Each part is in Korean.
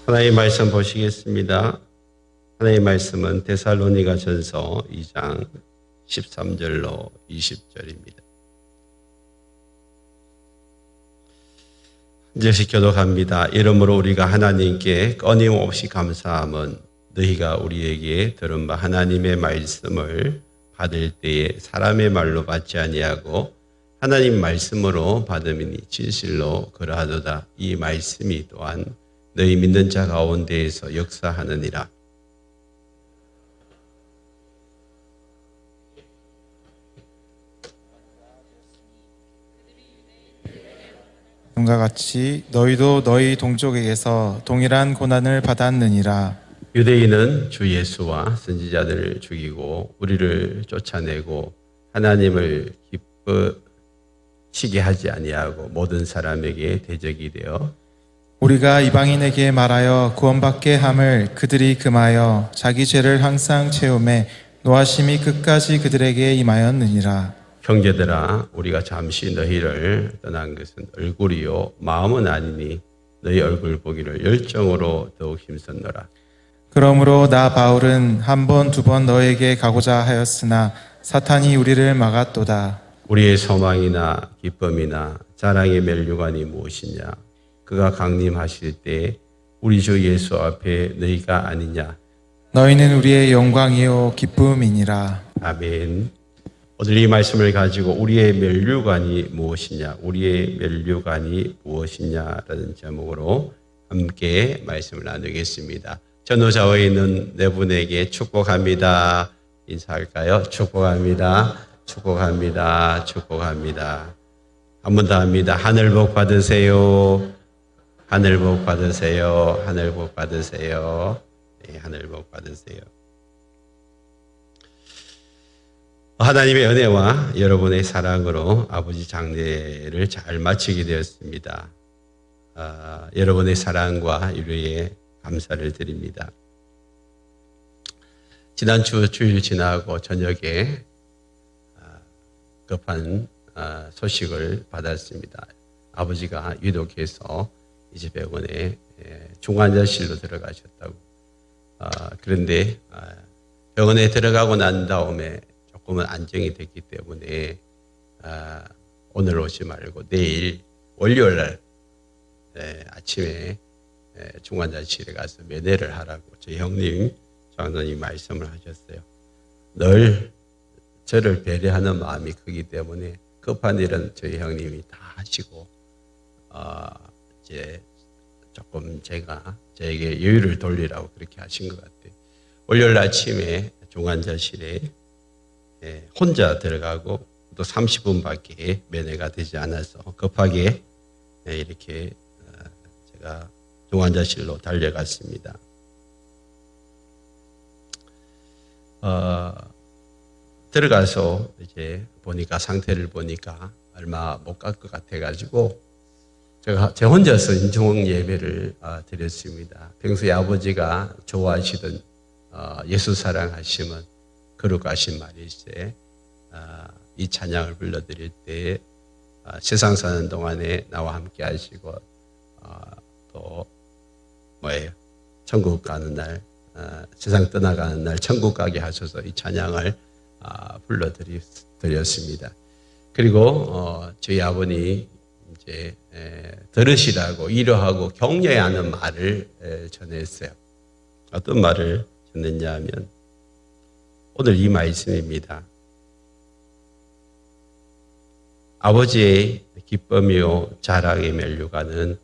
하나님의 말씀 보시겠습니다. 하나님의 말씀은 데살로니가전서 2장 13절로 20절입니다. 한 절씩 교독합니다. 이러므로 우리가 하나님께 끊임없이 감사함은 너희가 우리에게 들은 바 하나님의 말씀을 받을 때에 사람의 말로 받지 아니하고 하나님 말씀으로 받음이니 진실로 그러하도다. 이 말씀이 또한 너희 믿는 자 가운데에서 역사하느니라. 과 같이 너희도 너희 동족에게서 동일한 고난을 받았느니라. 유대인은 주 예수와 선지자들을 죽이고 우리를 쫓아내고 하나님을 기쁘시게 하지 아니하고 모든 사람에게 대적이 되어 우리가 이방인에게 말하여 구원받게 함을 그들이 금하여 자기 죄를 항상 채우매 노하심이 끝까지 그들에게 임하였느니라. 형제들아, 우리가 잠시 너희를 떠난 것은 얼굴이요 마음은 아니니 너희 얼굴 보기를 열정으로 더욱 힘썼노라. 그러므로 나 바울은 한 번, 두 번 너에게 가고자 하였으나 사탄이 우리를 막았도다. 우리의 소망이나 기쁨이나 자랑의 멸류관이 무엇이냐? 그가 강림하실 때 우리 주 예수 앞에 너희가 아니냐? 너희는 우리의 영광이요 기쁨이니라. 아멘. 오늘 이 말씀을 가지고 우리의 멸류관이 무엇이냐, 우리의 멸류관이 무엇이냐라는 제목으로 함께 말씀을 나누겠습니다. 전후좌우에 있는 네 분에게 축복합니다. 인사할까요? 축복합니다. 축복합니다. 축복합니다. 한 번 더 합니다. 하늘 복 받으세요. 하늘 복 받으세요. 하늘 복 받으세요. 네, 하늘 복 받으세요. 하나님의 은혜와 여러분의 사랑으로 아버지 장례를 잘 마치게 되었습니다. 여러분의 사랑과 위로에 감사를 드립니다. 지난주 주일 지나고 저녁에 급한 소식을 받았습니다. 아버지가 위독해서 이제 병원에 중환자실로 들어가셨다고. 그런데 병원에 들어가고 난 다음에 조금은 안정이 됐기 때문에 오늘 오지 말고 내일 월요일 날 아침에 중환자실에 가서 면회를 하라고 저희 형님, 장로님 말씀을 하셨어요. 늘 저를 배려하는 마음이 크기 때문에 급한 일은 저희 형님이 다 하시고 이제 조금 제가 저에게 여유를 돌리라고 그렇게 하신 것 같아요. 월요일 아침에 중환자실에 혼자 들어가고 또 30분밖에 면회가 되지 않아서 급하게 이렇게 제가 중환자실로 달려갔습니다. 들어가서 이제 보니까 상태를 보니까 얼마 못 갈 것 같아가지고 제가 제 혼자서 인종 예배를 드렸습니다. 평소에 아버지가 좋아하시던 예수 사랑하시면 거룩하신 말일세 이 찬양을 불러드릴 때 세상 사는 동안에 나와 함께 하시고 또 뭐예요? 천국 가는 날, 세상 떠나가는 날 천국 가게 하셔서 이 찬양을 불러드렸습니다. 그리고 저희 아버님 이제 들으시라고 위로하고 격려하는 말을 전했어요. 어떤 말을 전했냐 하면 오늘 이 말씀입니다. 아버지의 기쁨이요 자랑의 멸류관은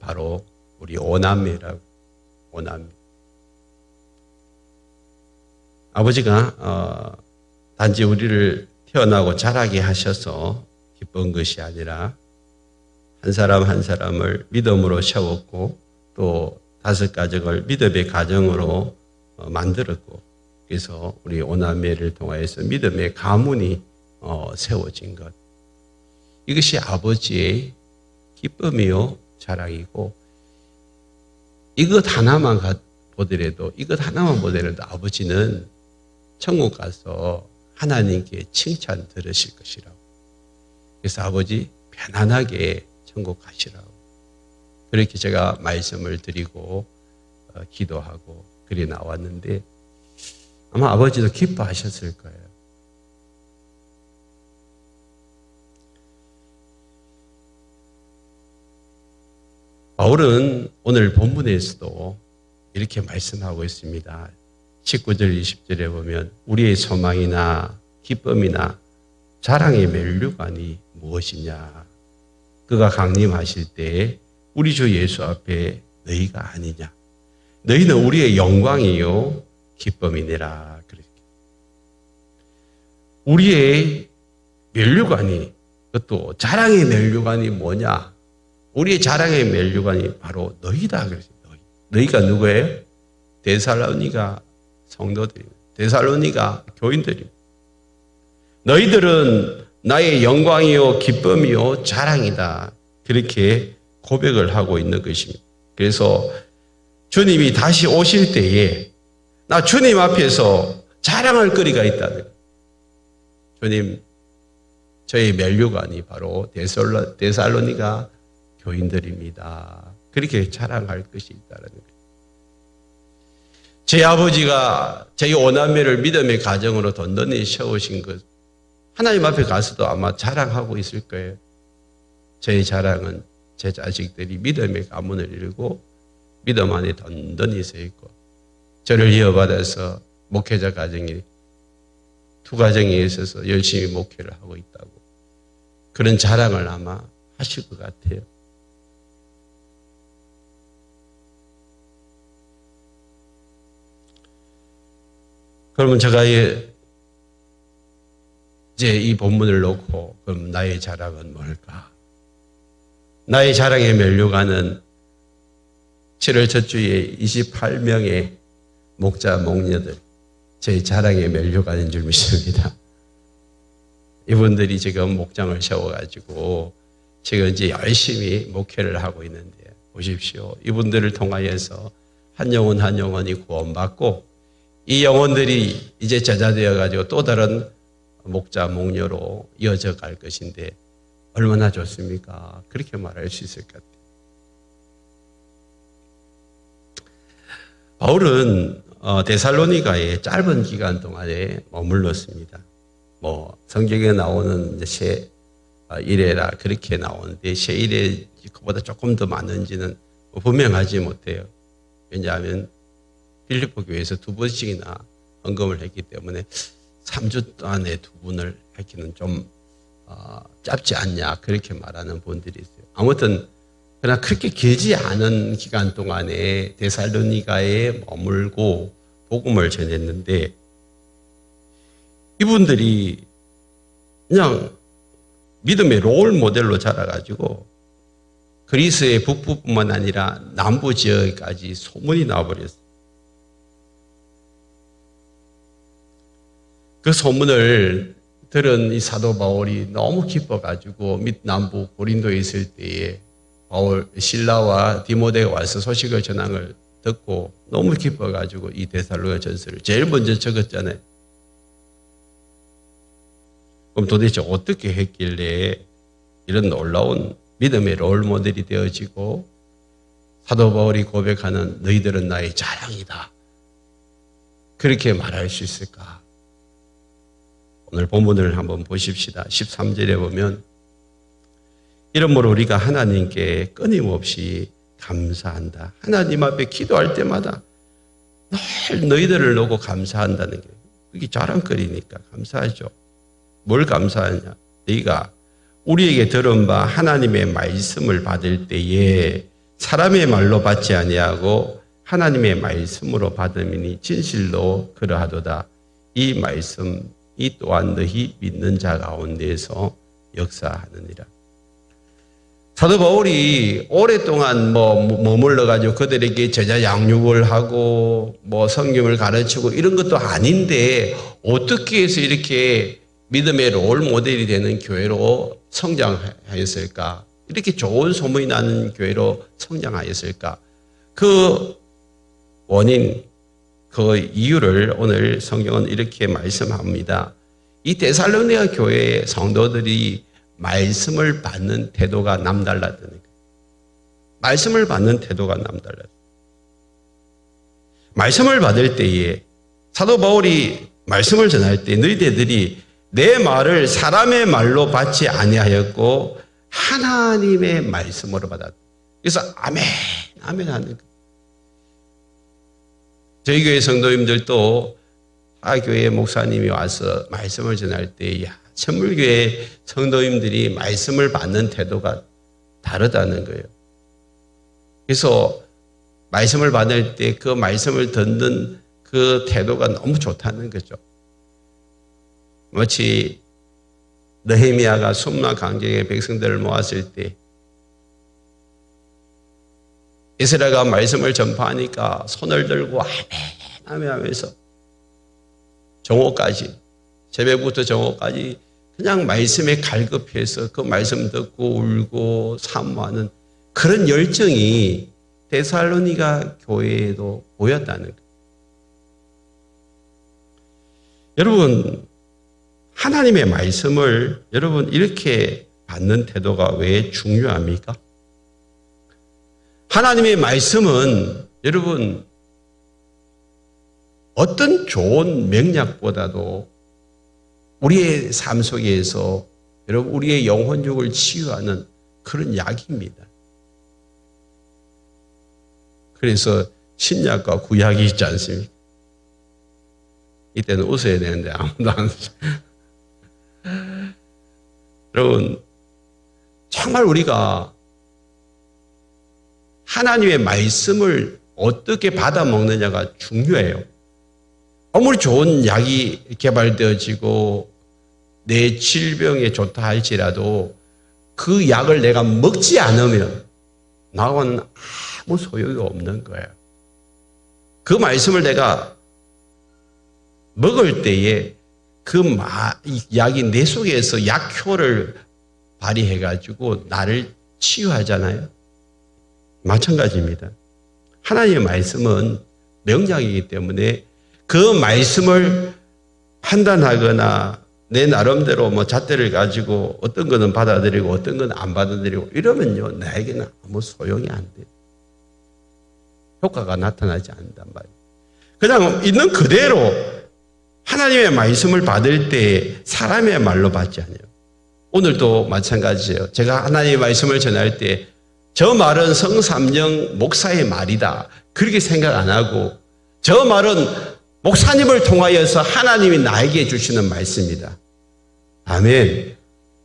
바로 우리 오남매라고. 오남매. 아버지가 단지 우리를 태어나고 자라게 하셔서 기쁜 것이 아니라 한 사람 한 사람을 믿음으로 세웠고 또 5 가정을 믿음의 가정으로 만들었고 그래서 우리 오남매를 통하여서 믿음의 가문이 세워진 것. 이것이 아버지의 기쁨이요 자랑이고 이것 하나만 보더라도 아버지는 천국 가서 하나님께 칭찬 들으실 것이라고. 그래서 아버지 편안하게 천국 가시라고. 그렇게 제가 말씀을 드리고 기도하고 그리 나왔는데 아마 아버지도 기뻐하셨을 거예요. 바울은 오늘 본문에서도 이렇게 말씀하고 있습니다. 19절 20절에 보면 우리의 소망이나 기쁨이나 자랑의 면류관이 무엇이냐. 그가 강림하실 때에 우리 주 예수 앞에 너희가 아니냐. 너희는 우리의 영광이요 기쁨이니라. 그렇게. 우리의 면류관이, 그것도 자랑의 면류관이 뭐냐. 우리의 자랑의 면류관이 바로 너희다. 그랬어요. 너희가 누구예요? 데살로니가 성도들입니다. 데살로니가 교인들입니다. 너희들은 나의 영광이요 기쁨이요 자랑이다. 그렇게 고백을 하고 있는 것입니다. 그래서 주님이 다시 오실 때에 나 주님 앞에서 자랑할 거리가 있다는 거예요. 주님, 저의 면류관이 바로 데살로니가 교인들입니다. 그렇게 자랑할 것이 있다는 거예요. 제 아버지가 저희 오남매를 믿음의 가정으로 든든히 세우신 것, 하나님 앞에 가서도 아마 자랑하고 있을 거예요. 저의 자랑은 제 자식들이 믿음의 가문을 이루고 믿음 안에 든든히 서 있고 저를 이어받아서 목회자 가정이 두 가정에 있어서 열심히 목회를 하고 있다고 그런 자랑을 아마 하실 것 같아요. 그러면 제가 이제 이 본문을 놓고 그럼 나의 자랑은 뭘까? 나의 자랑의 면류관은 7월 첫 주에 28명의 목자 목녀들 제 자랑의 면류관인 줄 믿습니다. 이분들이 지금 목장을 세워가지고 지금 이제 열심히 목회를 하고 있는데 보십시오. 이분들을 통하여서 한 영혼 한 영혼이 구원받고 이 영혼들이 이제 제자되어 가지고 또 다른 목자 목녀로 이어져 갈 것인데 얼마나 좋습니까? 그렇게 말할 수 있을 것 같아요. 바울은 데살로니가에 짧은 기간 동안에 머물렀습니다. 성경에 나오는 새 일회라 그렇게 나오는데 새 일회 그보다 조금 더 많은지는 분명하지 못해요. 왜냐하면 빌립보 교회에서 2번씩이나 헌금을 했기 때문에 3주 동안에 2분을 하기는 좀 짧지 않냐 그렇게 말하는 분들이 있어요. 아무튼 그러나 그렇게 길지 않은 기간 동안에 데살로니가에 머물고 복음을 전했는데 이분들이 그냥 믿음의 롤 모델로 자라가지고 그리스의 북부뿐만 아니라 남부 지역까지 소문이 나버렸어요. 그 소문을 들은 이 사도 바울이 너무 기뻐가지고 남부 고린도에 있을 때에 신라와 디모데가 와서 소식을 전한 걸 듣고 너무 기뻐가지고 이 데살로니가 전서를 제일 먼저 적었잖아요. 그럼 도대체 어떻게 했길래 이런 놀라운 믿음의 롤 모델이 되어지고 사도 바울이 고백하는 너희들은 나의 자랑이다. 그렇게 말할 수 있을까? 오늘 본문을 한번 보십시다. 13절에 보면 이러므로 우리가 하나님께 끊임없이 감사한다. 하나님 앞에 기도할 때마다 늘 너희들을 놓고 감사한다는 게 그게 자랑거리니까 감사하죠. 뭘 감사하냐? 너희가 우리에게 들은 바 하나님의 말씀을 받을 때에 사람의 말로 받지 아니하고 하나님의 말씀으로 받음이니 진실로 그러하도다. 이 말씀 이 또한 너희 믿는 자 가운데에서 역사하느니라. 사도 바울이 오랫동안 머물러가지고 그들에게 제자 양육을 하고 성경을 가르치고 이런 것도 아닌데 어떻게 해서 이렇게 믿음의 롤 모델이 되는 교회로 성장하였을까? 이렇게 좋은 소문이 나는 교회로 성장하였을까? 그 원인, 그 이유를 오늘 성경은 이렇게 말씀합니다. 이 데살로니가 교회의 성도들이 말씀을 받는 태도가 남달랐다는 거예요. 말씀을 받는 태도가 남달라요. 말씀을 받을 때에 사도 바울이 말씀을 전할 때 너희들이 내 말을 사람의 말로 받지 아니하였고 하나님의 말씀으로 받았다. 그래서 아멘, 아멘 하는 거예요. 저희 교회 성도님들도 교회 목사님이 와서 말씀을 전할 때 천물교회 성도님들이 말씀을 받는 태도가 다르다는 거예요. 그래서 말씀을 받을 때 그 말씀을 듣는 그 태도가 너무 좋다는 거죠. 마치 느헤미야가 숨나 강경의 백성들을 모았을 때 이스라엘가 말씀을 전파하니까 손을 들고 아멘 아멘 하면서 정오까지 새벽부터 정오까지 그냥 말씀에 갈급해서 그 말씀 듣고 울고 사모하는 그런 열정이 데살로니가 교회에도 보였다는 거예요. 여러분, 하나님의 말씀을 여러분 이렇게 받는 태도가 왜 중요합니까? 하나님의 말씀은 여러분 어떤 좋은 명약보다도 우리의 삶 속에서 여러분 우리의 영혼육을 치유하는 그런 약입니다. 그래서 신약과 구약이 있지 않습니까? 이때는 웃어야 되는데 아무도 안 웃어요. 여러분 정말 우리가 하나님의 말씀을 어떻게 받아 먹느냐가 중요해요. 아무리 좋은 약이 개발되어지고 내 질병에 좋다 할지라도 그 약을 내가 먹지 않으면 나하고는 아무 소용이 없는 거예요. 그 말씀을 내가 먹을 때에 그 약이 내 속에서 약효를 발휘해가지고 나를 치유하잖아요. 마찬가지입니다. 하나님의 말씀은 명약이기 때문에 그 말씀을 판단하거나 내 나름대로 잣대를 가지고 어떤 거는 받아들이고 어떤 건 안 받아들이고 이러면요 나에게는 아무 소용이 안 돼요. 효과가 나타나지 않는단 말이에요. 그냥 있는 그대로 하나님의 말씀을 받을 때 사람의 말로 받지 않아요. 오늘도 마찬가지예요. 제가 하나님의 말씀을 전할 때 저 말은 성삼령 목사의 말이다 그렇게 생각 안 하고 저 말은 목사님을 통하여서 하나님이 나에게 주시는 말씀이다. 아멘.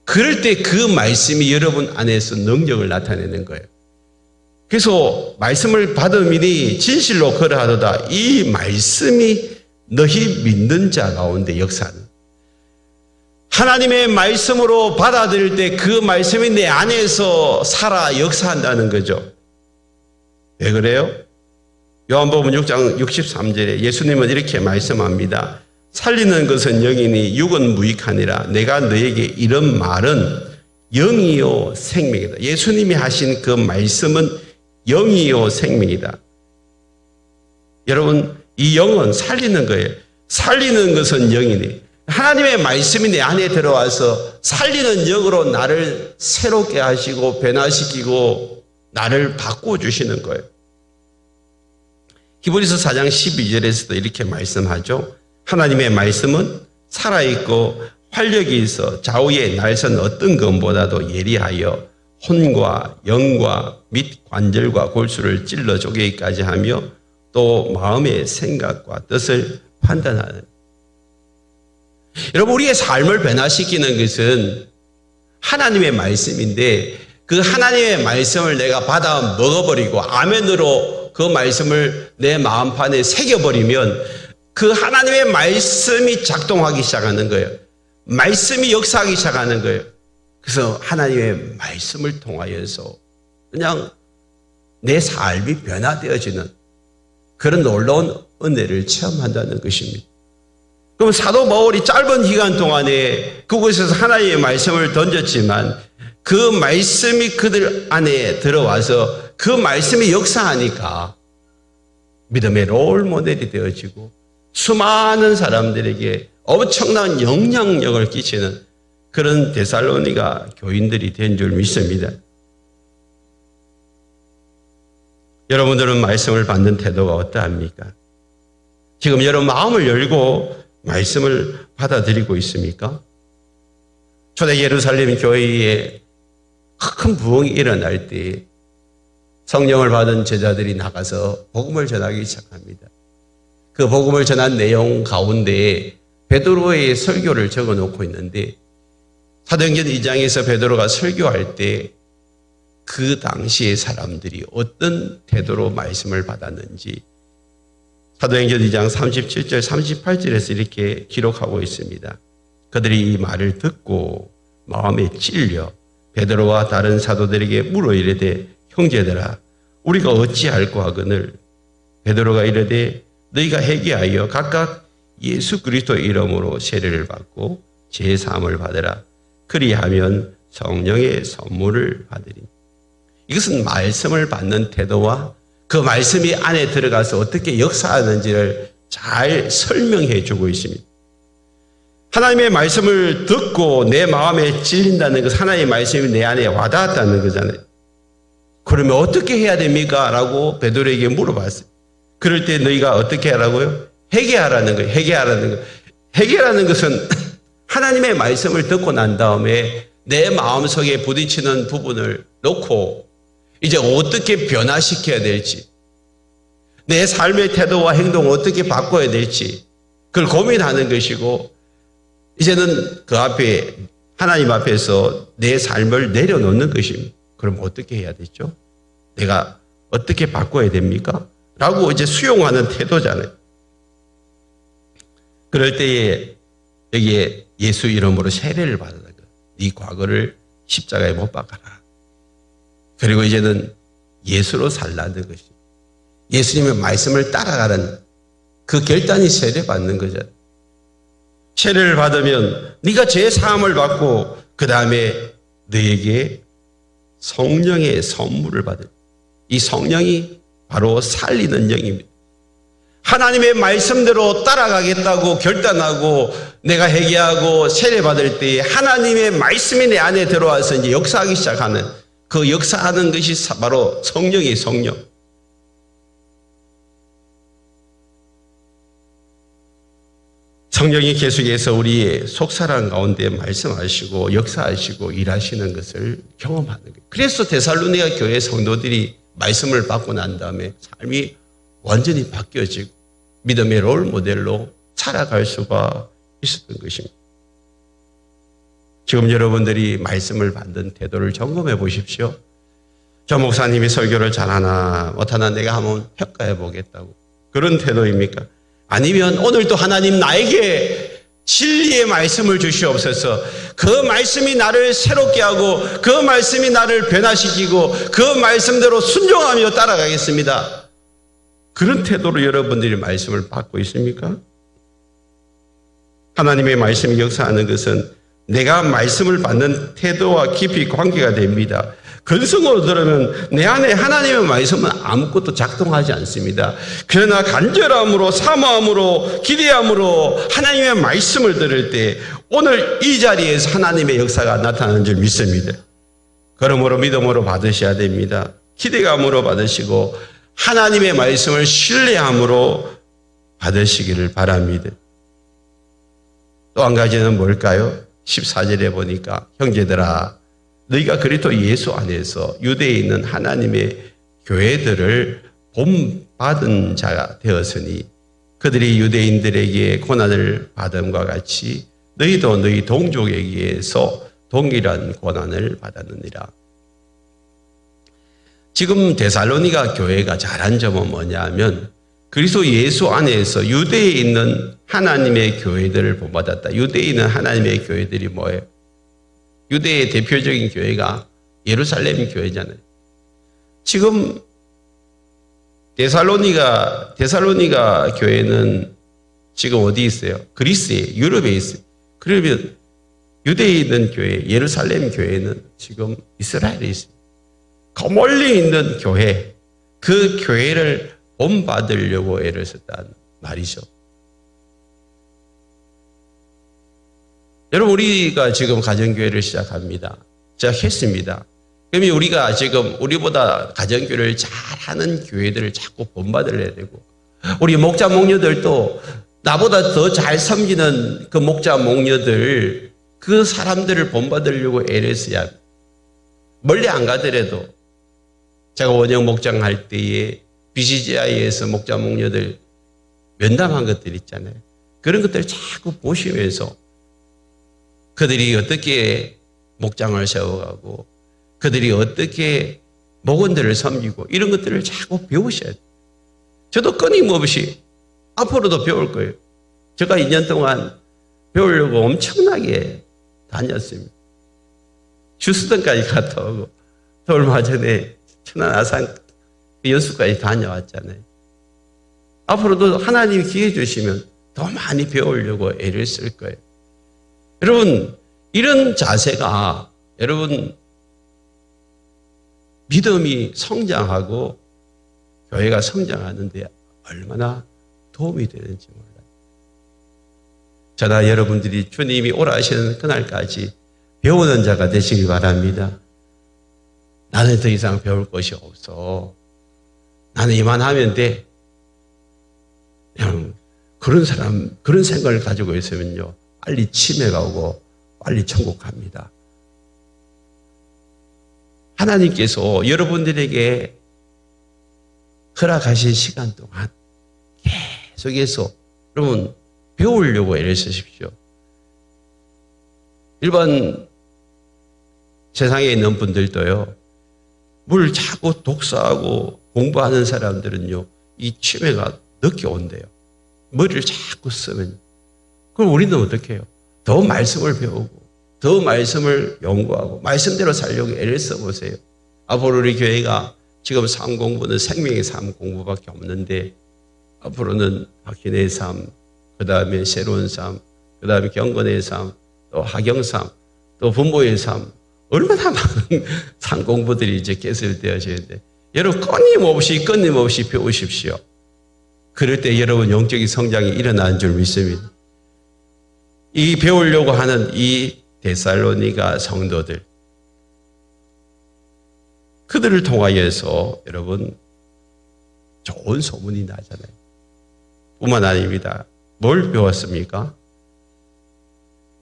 그럴 때 그 말씀이 여러분 안에서 능력을 나타내는 거예요. 그래서 말씀을 받음이니 진실로 그러하도다. 이 말씀이 너희 믿는 자 가운데 역사하는. 하나님의 말씀으로 받아들일 때 그 말씀이 내 안에서 살아 역사한다는 거죠. 왜 그래요? 요한복음 6장 63절에 예수님은 이렇게 말씀합니다. 살리는 것은 영이니 육은 무익하니라. 내가 너에게 이런 말은 영이요 생명이다. 예수님이 하신 그 말씀은 영이요 생명이다. 여러분 이 영은 살리는 거예요. 살리는 것은 영이니 하나님의 말씀이 내 안에 들어와서 살리는 영으로 나를 새롭게 하시고 변화시키고 나를 바꿔주시는 거예요. 히브리서 4장 12절에서도 이렇게 말씀하죠. 하나님의 말씀은 살아있고 활력이 있어 좌우의 날선 어떤 것보다도 예리하여 혼과 영과 및 관절과 골수를 찔러 쪼개기까지 하며 또 마음의 생각과 뜻을 판단하는. 여러분 우리의 삶을 변화시키는 것은 하나님의 말씀인데 그 하나님의 말씀을 내가 받아 먹어버리고 아멘으로 그 말씀을 내 마음판에 새겨버리면 그 하나님의 말씀이 작동하기 시작하는 거예요. 말씀이 역사하기 시작하는 거예요. 그래서 하나님의 말씀을 통하여서 그냥 내 삶이 변화되어지는 그런 놀라운 은혜를 체험한다는 것입니다. 그럼 사도 바울이 짧은 기간 동안에 그곳에서 하나님의 말씀을 던졌지만 그 말씀이 그들 안에 들어와서 그 말씀이 역사하니까 믿음의 롤 모델이 되어지고 수많은 사람들에게 엄청난 영향력을 끼치는 그런 데살로니가 교인들이 된 줄 믿습니다. 여러분들은 말씀을 받는 태도가 어떠합니까? 지금 여러분 마음을 열고 말씀을 받아들이고 있습니까? 초대 예루살렘 교회에 큰 부흥이 일어날 때 성령을 받은 제자들이 나가서 복음을 전하기 시작합니다. 그 복음을 전한 내용 가운데 베드로의 설교를 적어놓고 있는데 사도행전 2장에서 베드로가 설교할 때 그 당시의 사람들이 어떤 태도로 말씀을 받았는지 사도행전 2장 37절 38절에서 이렇게 기록하고 있습니다. 그들이 이 말을 듣고 마음에 찔려 베드로와 다른 사도들에게 물어 이르되 형제들아 우리가 어찌할꼬 하거늘 베드로가 이르되 너희가 회개하여 각각 예수 그리스도의 이름으로 세례를 받고 제사함을 받으라. 그리하면 성령의 선물을 받으리. 이것은 말씀을 받는 태도와 그 말씀이 안에 들어가서 어떻게 역사하는지를 잘 설명해 주고 있습니다. 하나님의 말씀을 듣고 내 마음에 찔린다는 것, 하나님의 말씀이 내 안에 와닿았다는 거잖아요. 그러면 어떻게 해야 됩니까? 라고 베드로에게 물어봤어요. 그럴 때 너희가 어떻게 하라고요? 회개하라는 거예요. 회개하라는 거. 회개라는 것은 하나님의 말씀을 듣고 난 다음에 내 마음속에 부딪히는 부분을 놓고 이제 어떻게 변화시켜야 될지, 내 삶의 태도와 행동을 어떻게 바꿔야 될지 그걸 고민하는 것이고, 이제는 그 앞에 하나님 앞에서 내 삶을 내려놓는 것입니다. 그럼 어떻게 해야 되죠? 내가 어떻게 바꿔야 됩니까? 라고 이제 수용하는 태도잖아요. 그럴 때에 여기에 예수 이름으로 세례를 받으라. 네 과거를 십자가에 못 박아라. 그리고 이제는 예수로 살라는 것입니다. 예수님의 말씀을 따라가는 그 결단이 세례받는 거잖아요. 세례를 받으면 네가 죄 사함을 받고 그 다음에 너에게 성령의 선물을 받을, 이 성령이 바로 살리는 영입니다. 하나님의 말씀대로 따라가겠다고 결단하고 내가 회개하고 세례받을 때 하나님의 말씀이 내 안에 들어와서 이제 역사하기 시작하는, 그 역사하는 것이 바로 성령이 성령. 성령이 계속해서 우리의 속사람 가운데 말씀하시고 역사하시고 일하시는 것을 경험하는 거예요. 그래서 데살로니가 교회 성도들이 말씀을 받고 난 다음에 삶이 완전히 바뀌어지고 믿음의 롤 모델로 살아갈 수가 있었던 것입니다. 지금 여러분들이 말씀을 받는 태도를 점검해 보십시오. 저 목사님이 설교를 잘하나 못하나 내가 한번 평가해 보겠다고, 그런 태도입니까? 아니면 오늘도 하나님 나에게 진리의 말씀을 주시옵소서, 그 말씀이 나를 새롭게 하고 그 말씀이 나를 변화시키고 그 말씀대로 순종하며 따라가겠습니다, 그런 태도로 여러분들이 말씀을 받고 있습니까? 하나님의 말씀이 역사하는 것은 내가 말씀을 받는 태도와 깊이 관계가 됩니다. 근성으로 들으면 내 안에 하나님의 말씀은 아무것도 작동하지 않습니다. 그러나 간절함으로, 사모함으로, 기대함으로 하나님의 말씀을 들을 때 오늘 이 자리에서 하나님의 역사가 나타나는 줄 믿습니다. 그러므로 믿음으로 받으셔야 됩니다. 기대감으로 받으시고 하나님의 말씀을 신뢰함으로 받으시기를 바랍니다. 또 한 가지는 뭘까요? 14절에 보니까 형제들아 너희가 그리스도 예수 안에서 유대에 있는 하나님의 교회들을 본받은 자가 되었으니 그들이 유대인들에게 고난을 받음과 같이 너희도 너희 동족에게서 동일한 고난을 받았느니라. 지금 데살로니가 교회가 잘한 점은 뭐냐면 그리스도 예수 안에서 유대에 있는 하나님의 교회들을 본받았다. 유대에 있는 하나님의 교회들이 뭐예요? 유대의 대표적인 교회가 예루살렘 교회잖아요. 지금 데살로니가 교회는 지금 어디 있어요? 그리스에, 유럽에 있어요. 그러면 유대에 있는 교회, 예루살렘 교회는 지금 이스라엘에 있어요. 그 멀리 있는 교회, 그 교회를 본받으려고 애를 썼다는 말이죠. 여러분, 우리가 지금 가정교회를 시작합니다. 시작했습니다. 그러면 우리가 지금 우리보다 가정교회를 잘하는 교회들을 자꾸 본받으려 해야 되고, 우리 목자 목녀들도 나보다 더 잘 섬기는 그 목자 목녀들, 그 사람들을 본받으려고 애를 써야 합니다. 멀리 안 가더라도 제가 원형 목장할 때에 BCGI에서 목자 목녀들 면담한 것들 있잖아요. 그런 것들을 자꾸 보시면서 그들이 어떻게 목장을 세워가고 그들이 어떻게 목원들을 섬기고 이런 것들을 자꾸 배우셔야 돼요. 저도 끊임없이 앞으로도 배울 거예요. 제가 2년 동안 배우려고 엄청나게 다녔습니다. 휴스턴까지 갔다 오고 또 얼마 전에 천안 아산 연수까지 다녀왔잖아요. 앞으로도 하나님이 기회 주시면 더 많이 배우려고 애를 쓸 거예요. 여러분, 이런 자세가 여러분 믿음이 성장하고 교회가 성장하는데 얼마나 도움이 되는지 몰라요. 저나 여러분들이 주님이 오라 하시는 그날까지 배우는 자가 되시길 바랍니다. 나는 더 이상 배울 것이 없어. 나는 이만하면 돼. 그냥 그런 사람, 그런 생각을 가지고 있으면요, 빨리 치매가 오고 빨리 천국 갑니다. 하나님께서 여러분들에게 허락하신 시간 동안 계속해서 여러분 배우려고 애를 쓰십시오. 일반 세상에 있는 분들도요, 뭘 자꾸 독서하고 공부하는 사람들은요, 이 치매가 늦게 온대요. 머리를 자꾸 쓰면. 그럼 우리는 어떻게 해요? 더 말씀을 배우고, 더 말씀을 연구하고, 말씀대로 살려고 애를 써보세요. 앞으로 우리 교회가 지금 삶 공부는 생명의 삶 공부밖에 없는데, 앞으로는 박hin의 삶, 그 다음에 새로운 삶, 그 다음에 경건의 삶, 또 하경 삶, 또 분모의 삶, 얼마나 많은 삶 공부들이 이제 개설되어지는데, 여러분 끊임없이 배우십시오. 그럴 때 여러분 영적인 성장이 일어나는 줄 믿습니다. 이 배우려고 하는 이 데살로니가 성도들, 그들을 통하여서 여러분 좋은 소문이 나잖아요. 뿐만 아닙니다. 뭘 배웠습니까?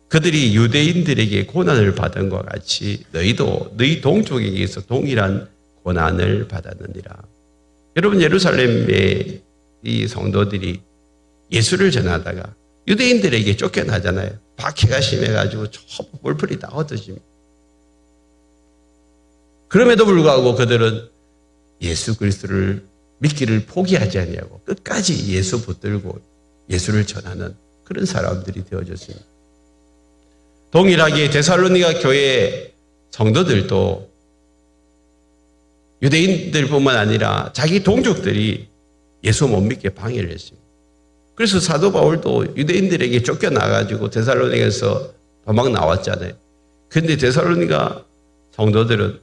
그들이 유대인들에게 고난을 받은 것 같이 너희도 너희 동족에게서 동일한 고난을 받았느니라. 여러분, 예루살렘의 이 성도들이 예수를 전하다가 유대인들에게 쫓겨나잖아요. 박해가 심해가지고 전부 뿔뿔이 다 흩어집니다. 그럼에도 불구하고 그들은 예수 그리스도를 믿기를 포기하지 아니하고 끝까지 예수 붙들고 예수를 전하는 그런 사람들이 되어졌습니다. 동일하게 데살로니가 교회 성도들도 유대인들뿐만 아니라 자기 동족들이 예수 못 믿게 방해를 했습니다. 그래서 사도 바울도 유대인들에게 쫓겨나가지고 데살로니가에서 도망 나왔잖아요. 그런데 데살로니가 성도들은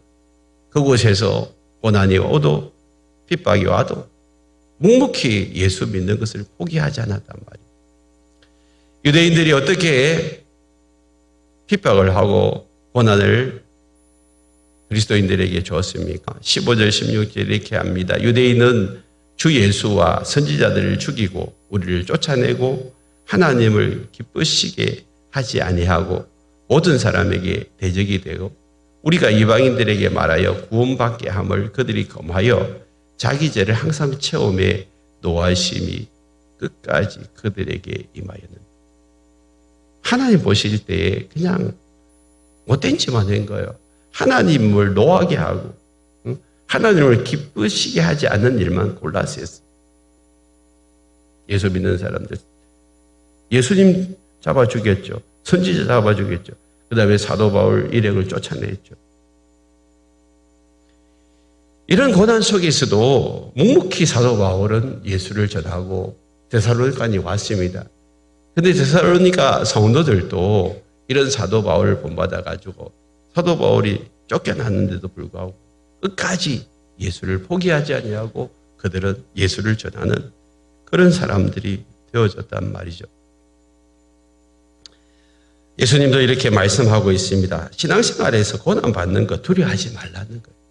그곳에서 고난이 오도 핍박이 와도 묵묵히 예수 믿는 것을 포기하지 않았단 말이에요. 유대인들이 어떻게 핍박을 하고 고난을 그리스도인들에게 주었습니까? 15절 16절 이렇게 합니다. 유대인은 주 예수와 선지자들을 죽이고 우리를 쫓아내고 하나님을 기쁘시게 하지 아니하고 모든 사람에게 대적이 되고 우리가 이방인들에게 말하여 구원받게 함을 그들이 검하여 자기 죄를 항상 체험해 노하심이 끝까지 그들에게 임하였는데, 하나님 보실 때에 그냥 못된 짓만 한 거예요. 하나님을 노하게 하고 하나님을 기쁘시게 하지 않는 일만 골라서 했어요. 예수 믿는 사람들, 예수님 잡아 죽였죠. 선지자 잡아 죽였죠. 그 다음에 사도 바울 일행을 쫓아냈죠. 이런 고난 속에서도 묵묵히 사도 바울은 예수를 전하고 데살로니가에 왔습니다. 그런데 데살로니가 성도들도 이런 사도 바울을 본받아가지고 사도 바울이 쫓겨났는데도 불구하고 끝까지 예수를 포기하지 아니하고 그들은 예수를 전하는 그런 사람들이 되어졌단 말이죠. 예수님도 이렇게 말씀하고 있습니다. 신앙생활에서 고난받는 거 두려워하지 말라는 거예요.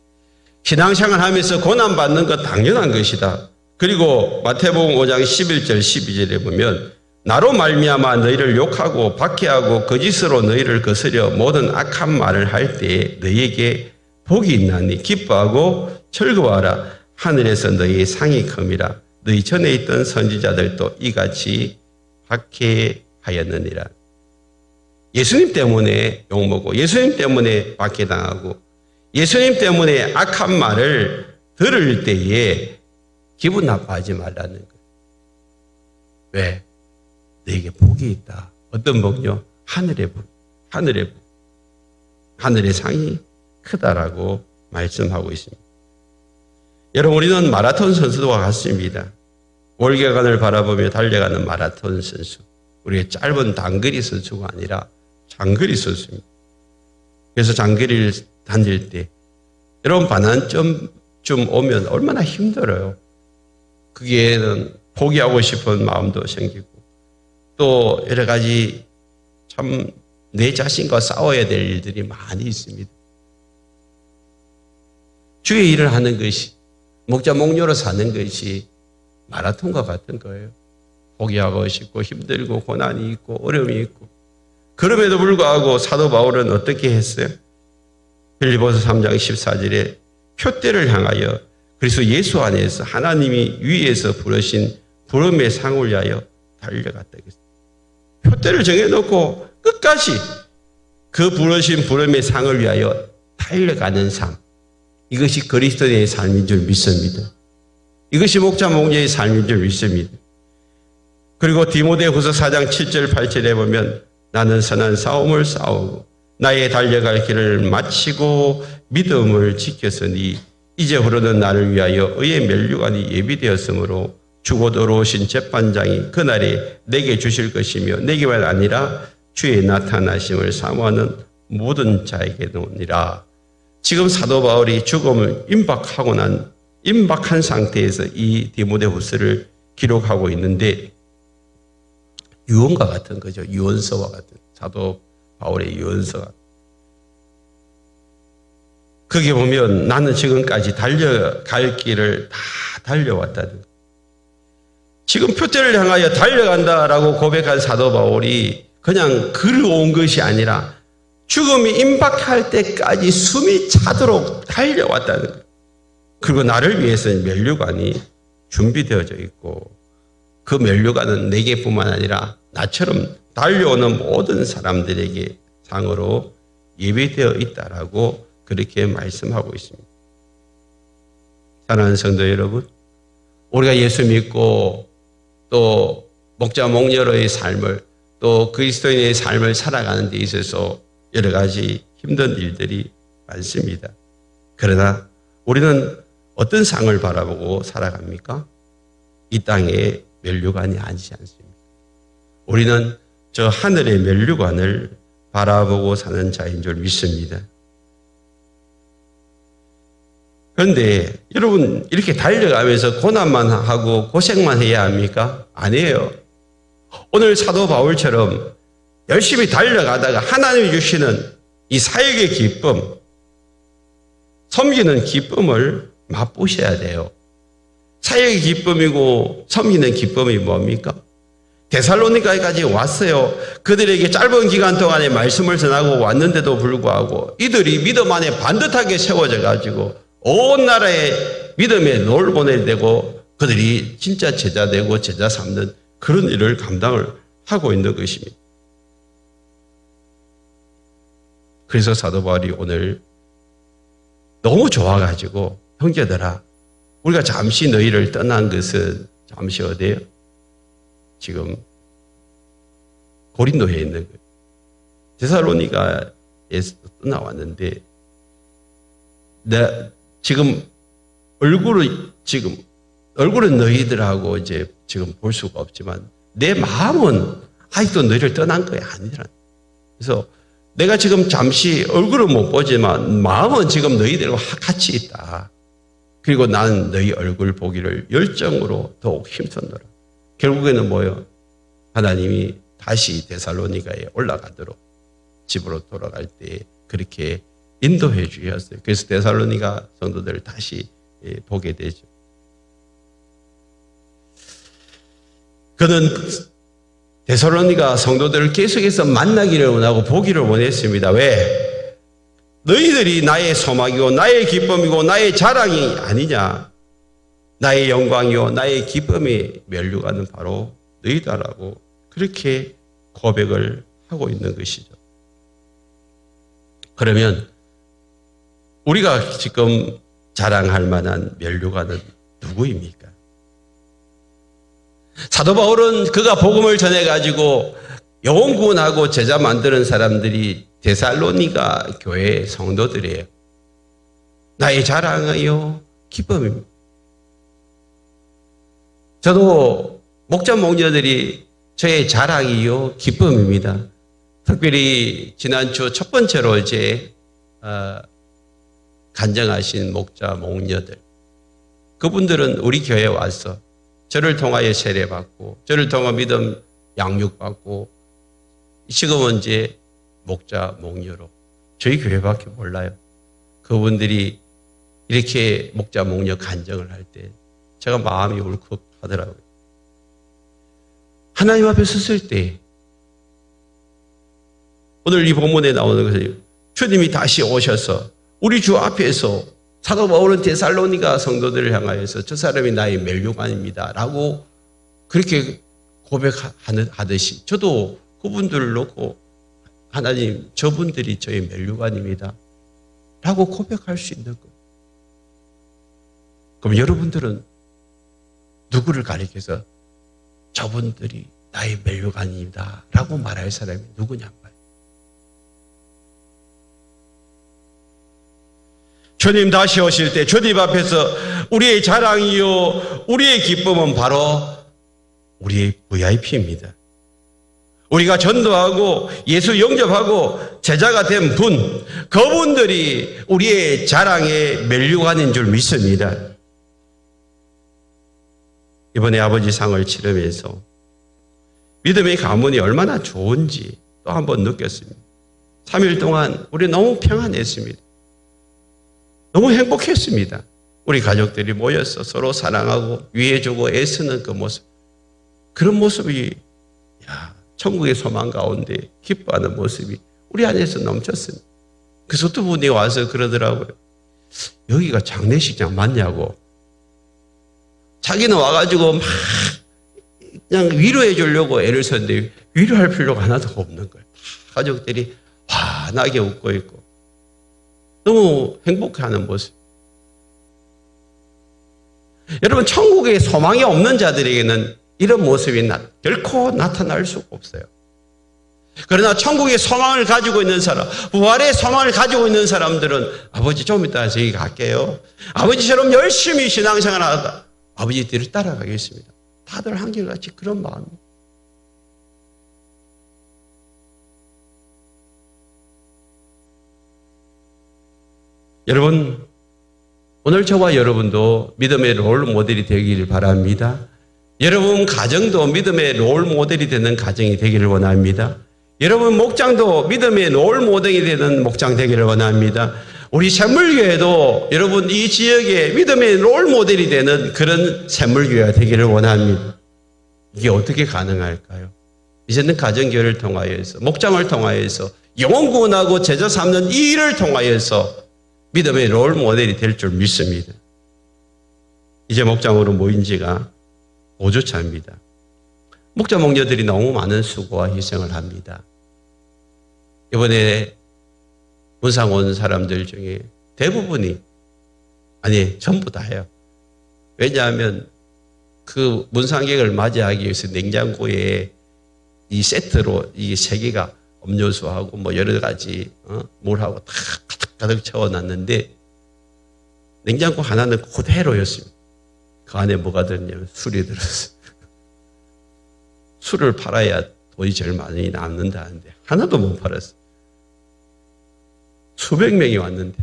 신앙생활 하면서 고난받는 거 당연한 것이다. 그리고 마태복음 5장 11절 12절에 보면 나로 말미암아 너희를 욕하고 박해하고 거짓으로 너희를 거스려 모든 악한 말을 할 때에 너희에게 복이 있나니 기뻐하고 즐거워하라. 하늘에서 너희의 상이 큼이라. 너희 전에 있던 선지자들도 이같이 박해하였느니라. 예수님 때문에 욕먹고 예수님 때문에 박해당하고 예수님 때문에 악한 말을 들을 때에 기분 나빠하지 말라는 거예요. 왜? 너에게 복이 있다. 어떤 복이요? 하늘의 복. 하늘의 복. 하늘의 상이 크다라고 말씀하고 있습니다. 여러분, 우리는 마라톤 선수와 같습니다. 월계관을 바라보며 달려가는 마라톤 선수. 우리의 짧은 단거리 선수가 아니라 장거리 선수입니다. 그래서 장거리를 다닐 때 여러분 반환점쯤 오면 얼마나 힘들어요. 거기에는 포기하고 싶은 마음도 생기고 또 여러 가지 참 내 자신과 싸워야 될 일들이 많이 있습니다. 주의 일을 하는 것이 목자 목료로 사는 것이 마라톤과 같은 거예요. 포기하고 싶고 힘들고 고난이 있고 어려움이 있고 그럼에도 불구하고 사도 바울은 어떻게 했어요? 빌립보서 3장 14절에 표대를 향하여 그리스도 예수 안에서 하나님이 위에서 부르신 부름의 상을 위하여 달려갔다. 표대를 정해놓고 끝까지 그 부르신 부름의 상을 위하여 달려가는 삶. 이것이 그리스도인의 삶인 줄 믿습니다. 이것이 목자 목녀의 삶인 줄 믿습니다. 그리고 디모데후서 4장 7절 8절에 보면 나는 선한 싸움을 싸우고 나의 달려갈 길을 마치고 믿음을 지켰으니 이제 흐르는 나를 위하여 의의 면류관이 예비되었으므로 주고 들어오신 재판장이 그날에 내게 주실 것이며 내게만 아니라 주의 나타나심을 사모하는 모든 자에게 놓으니라. 지금 사도 바울이 죽음을 임박한 상태에서 이 디모데후서를 기록하고 있는데 유언과 같은 거죠. 유언서와 같은 사도 바울의 유언서가. 거기 보면 나는 지금까지 달려갈 길을 다 달려왔다는 거예요. 지금 표대를 향하여 달려간다라고 고백한 사도 바울이 그냥 걸어온 것이 아니라 죽음이 임박할 때까지 숨이 차도록 달려왔다는 거예요. 그리고 나를 위해서는 면류관이 준비되어져 있고 그 면류관은 내게뿐만 아니라 나처럼 달려오는 모든 사람들에게 상으로 예비되어 있다라고 그렇게 말씀하고 있습니다. 사랑하는 성도 여러분, 우리가 예수 믿고 또 목자 목녀로의 삶을 또 그리스도인의 삶을 살아가는 데 있어서 여러 가지 힘든 일들이 많습니다. 그러나 우리는 어떤 상을 바라보고 살아갑니까? 이 땅의 면류관이 아니지 않습니까? 우리는 저 하늘의 면류관을 바라보고 사는 자인 줄 믿습니다. 그런데 여러분 이렇게 달려가면서 고난만 하고 고생만 해야 합니까? 아니에요. 오늘 사도 바울처럼 열심히 달려가다가 하나님이 주시는 이 사역의 기쁨, 섬기는 기쁨을 맛보셔야 돼요. 사역의 기쁨이고 섬기는 기쁨이 뭡니까? 데살로니가까지 왔어요. 그들에게 짧은 기간 동안에 말씀을 전하고 왔는데도 불구하고 이들이 믿음 안에 반듯하게 세워져 가지고 온 나라에 믿음의 노를 보내야 되고 그들이 진짜 제자 되고 제자 삼는 그런 일을 감당을 하고 있는 것입니다. 그래서 사도 바울이 오늘 너무 좋아가지고 형제들아 우리가 잠시 너희를 떠난 것은 잠시 어디에요? 지금 고린도에 있는 거예요. 데살로니가에서 떠나왔는데 지금 얼굴은 너희들하고 이제 지금 볼 수가 없지만 내 마음은 아직도 너희를 떠난 거야 아니라. 그래서 내가 지금 잠시 얼굴은 못 보지만 마음은 지금 너희들과 같이 있다. 그리고 나는 너희 얼굴 보기를 열정으로 더욱 힘썼노라. 결국에는 뭐예요? 하나님이 다시 데살로니가에 올라가도록 집으로 돌아갈 때 그렇게 인도해 주셨어요. 그래서 데살로니가 성도들을 다시 보게 되죠. 그는 데살로니가 성도들을 계속해서 만나기를 원하고 보기를 원했습니다. 왜? 너희들이 나의 소망이고 나의 기쁨이고 나의 자랑이 아니냐. 나의 영광이요 나의 기쁨이 면류관은 바로 너희다라고 그렇게 고백을 하고 있는 것이죠. 그러면 우리가 지금 자랑할 만한 면류관은 누구입니까? 사도 바울은 그가 복음을 전해가지고 영혼 구원하고 제자 만드는 사람들이 데살로니가 교회 성도들이에요. 나의 자랑이요 기쁨입니다. 저도 목자 목녀들이 저의 자랑이요 기쁨입니다. 특별히 지난주 첫 번째로 이제 간증하신 목자 목녀들, 그분들은 우리 교회에 와서 저를 통하여 세례받고 저를 통해 믿음 양육받고 지금은 이제 목자 목녀로 저희 교회밖에 몰라요. 그분들이 이렇게 목자 목녀 간증을 할 때 제가 마음이 울컥하더라고요. 하나님 앞에 섰을 때 오늘 이 본문에 나오는 것은 주님이 다시 오셔서 우리 주 앞에서 사도 바울은 데살로니가 성도들을 향하여서 저 사람이 나의 면류관입니다 라고 그렇게 고백하듯이 저도 그분들을 놓고 하나님 저분들이 저의 면류관입니다 라고 고백할 수 있는 거예요. 그럼 여러분들은 누구를 가리켜서 저분들이 나의 면류관입니다 라고 말할 사람이 누구냔 말이에요. 주님 다시 오실 때 주님 앞에서 우리의 자랑이요 우리의 기쁨은 바로 우리의 VIP입니다. 우리가 전도하고 예수 영접하고 제자가 된 분, 그분들이 우리의 자랑의 면류관인 줄 믿습니다. 이번에 아버지 상을 치르면서 믿음의 가문이 얼마나 좋은지 또 한 번 느꼈습니다. 3일 동안 우리 너무 평안했습니다. 너무 행복했습니다. 우리 가족들이 모여서 서로 사랑하고 위해주고 애쓰는 그 모습, 그런 모습이 천국의 소망 가운데 기뻐하는 모습이 우리 안에서 넘쳤습니다. 그래서 두 분이 와서 그러더라고요. 여기가 장례식장 맞냐고. 자기는 와가지고 막 그냥 위로해 주려고 애를 썼는데 위로할 필요가 하나도 없는 거예요. 가족들이 환하게 웃고 있고 너무 행복해하는 모습. 여러분, 천국에 소망이 없는 자들에게는 이런 모습이 결코 나타날 수가 없어요. 그러나 천국의 소망을 가지고 있는 사람, 부활의 소망을 가지고 있는 사람들은 아버지 좀 이따 저기 갈게요. 아버지처럼 열심히 신앙생활 하다 아버지 뒤를 따라가겠습니다. 다들 한결같이 그런 마음이에요. 여러분, 오늘 저와 여러분도 믿음의 롤 모델이 되기를 바랍니다. 여러분 가정도 믿음의 롤 모델이 되는 가정이 되기를 원합니다. 여러분 목장도 믿음의 롤 모델이 되는 목장 되기를 원합니다. 우리 샘물교회도 여러분 이 지역에 믿음의 롤 모델이 되는 그런 샘물교회가 되기를 원합니다. 이게 어떻게 가능할까요? 이제는 가정교회를 통하여서 목장을 통하여서 영혼 구원하고 제자 삼는 이 일을 통하여서 믿음의 롤 모델이 될 줄 믿습니다. 이제 목장으로 모인 지가 5주 차입니다. 목자 목녀들이 너무 많은 수고와 희생을 합니다. 이번에 문상 온 사람들 중에 대부분이, 아니 전부 다예요. 왜냐하면 그 문상객을 맞이하기 위해서 냉장고에 이 세트로 이 세 개가 음료수하고 뭐 여러 가지 물하고 다 가득 채워놨는데 냉장고 하나는 그대로였습니다. 그 안에 뭐가 들었냐면 술이 들었어요. 술을 팔아야 돈이 제일 많이 남는다는데 하나도 못 팔았어요. 수백 명이 왔는데.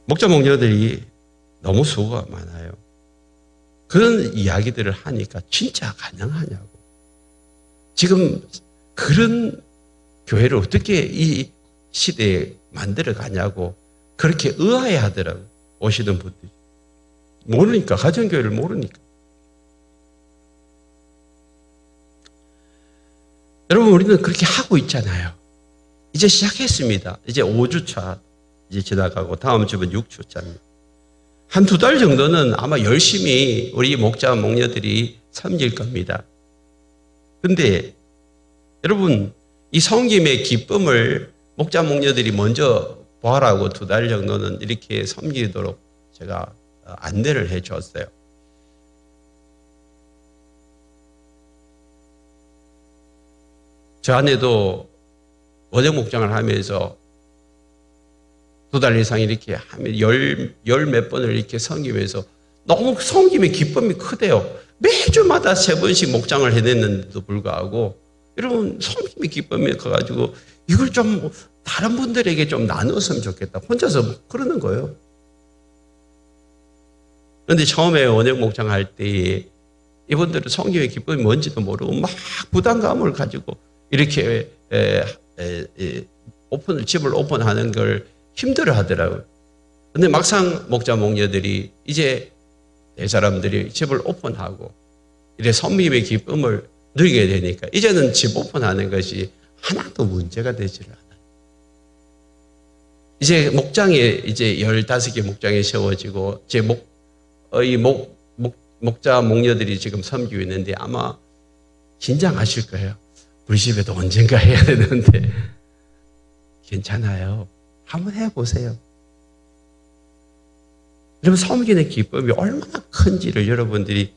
목자 목녀들이 너무 수고가 많아요. 그런 이야기들을 하니까 진짜 가능하냐고. 지금 그런 교회를 어떻게 이 시대에 만들어 가냐고 그렇게 의아해 하더라고요. 오시는 분들이. 모르니까, 가정교회를 모르니까. 여러분, 우리는 그렇게 하고 있잖아요. 이제 시작했습니다. 이제 5주차 이제 지나가고 다음 주면 6주차입니다. 한 2달 정도는 아마 열심히 우리 목자 목녀들이 섬길 겁니다. 근데 여러분, 이 섬김의 기쁨을 목자 목녀들이 먼저 보아라고 2달 정도는 이렇게 섬기도록 제가 안내를 해 줬어요. 저 아내도 원형 목장을 하면서 2달 이상 이렇게 하면 열 몇 번을 이렇게 섬기면서 너무 섬김의 기쁨이 크대요. 매주마다 3번씩 목장을 해냈는데도 불구하고 여러분 섬김의 기쁨이 커가지고 이걸 좀 다른 분들에게 좀 나눴으면 좋겠다. 혼자서 그러는 거예요. 그런데 처음에 원형 목장 할 때 이분들은 섬김의 기쁨이 뭔지도 모르고 막 부담감을 가지고 이렇게 집을 오픈하는 걸 힘들어 하더라고요. 근데 막상 목자 목녀들이 이제 내 사람들이 집을 오픈하고 이래 섬김의 기쁨을 누리게 되니까 이제는 집 오픈하는 것이 하나도 문제가 되지를 않아요. 이제 목장에 이제 15개 목장이 세워지고 이제 목자 목녀들이 지금 섬기고 있는데 아마 긴장하실 거예요. 우리 집에도 언젠가 해야 되는데 괜찮아요. 한번 해보세요. 여러분 섬기는 기쁨이 얼마나 큰지를 여러분들이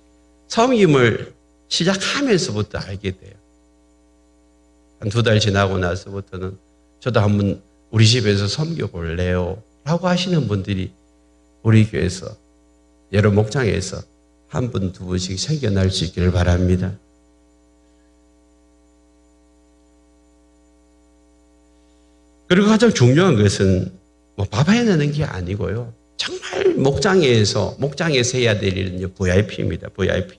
섬김을 시작하면서부터 알게 돼요. 한 2달 지나고 나서부터는 저도 한번 우리 집에서 섬겨볼래요 라고 하시는 분들이 우리 교회에서 여러 목장에서 한 분, 2분씩 생겨날 수 있기를 바랍니다. 그리고 가장 중요한 것은 밥 해내는 게 아니고요. 정말 목장에서 해야 될 일은 VIP입니다. VIP.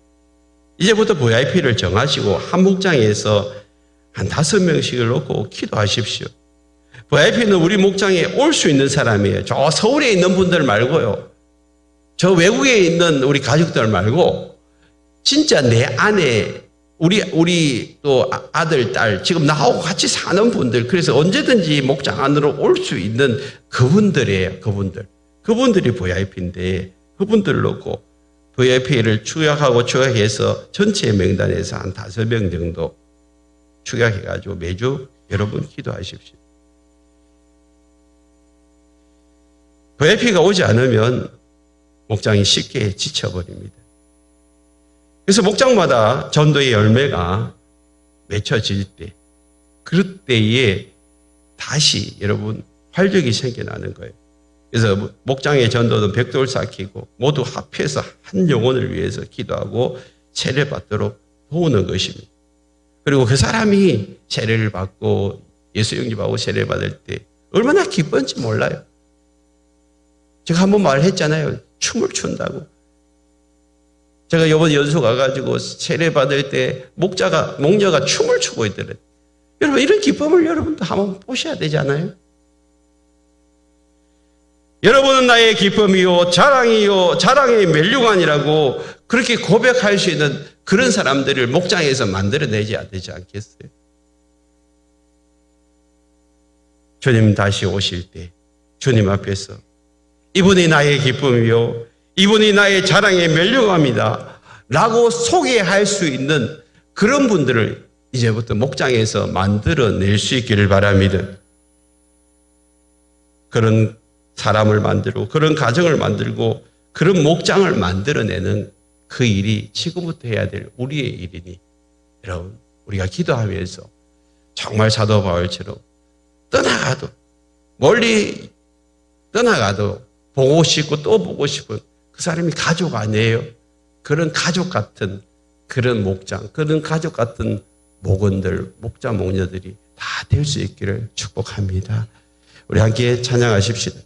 이제부터 VIP를 정하시고 한 목장에서 한 5명씩을 놓고 기도하십시오. VIP는 우리 목장에 올 수 있는 사람이에요. 저 서울에 있는 분들 말고요. 저 외국에 있는 우리 가족들 말고 진짜 내 안에 우리 또 아들, 딸, 지금 나하고 같이 사는 분들, 그래서 언제든지 목장 안으로 올 수 있는 그분들이에요, 그분들이 VIP인데, 그분들을 놓고 VIP를 추격해서 전체 명단에서 한 5명 정도 추격해가지고 매주 여러분 기도하십시오. VIP가 오지 않으면 목장이 쉽게 지쳐버립니다. 그래서 목장마다 전도의 열매가 맺혀질 때, 그럴 때에 다시 여러분 활력이 생겨나는 거예요. 그래서 목장의 전도는 벽돌 쌓기고 모두 합해서 한 영혼을 위해서 기도하고 세례받도록 도우는 것입니다. 그리고 그 사람이 세례를 받고 예수 영접하고 세례받을 때 얼마나 기쁜지 몰라요. 제가 한번 말했잖아요. 춤을 춘다고. 제가 이번 연수 가가지고 세례받을 때 목녀가 춤을 추고 있더래요. 여러분, 이런 기쁨을 여러분도 한번 보셔야 되지 않아요? 여러분은 나의 기쁨이요, 자랑이요, 자랑의 멸류관이라고 그렇게 고백할 수 있는 그런 사람들을 목장에서 만들어내야 되지 않겠어요? 주님 다시 오실 때 주님 앞에서 이분이 나의 기쁨이요, 이분이 나의 자랑의 멸류관이다 라고 소개할 수 있는 그런 분들을 이제부터 목장에서 만들어낼 수 있기를 바랍니다. 그런 사람을 만들고 그런 가정을 만들고 그런 목장을 만들어내는 그 일이 지금부터 해야 될 우리의 일이니 여러분, 우리가 기도하면서 정말 사도 바울처럼 떠나가도 멀리 떠나가도 보고 싶고 또 보고 싶은 그 사람이 가족 아니에요. 그런 가족 같은 그런 목장, 그런 가족 같은 목원들, 목자 목녀들이 다 될 수 있기를 축복합니다. 우리 함께 찬양하십시다.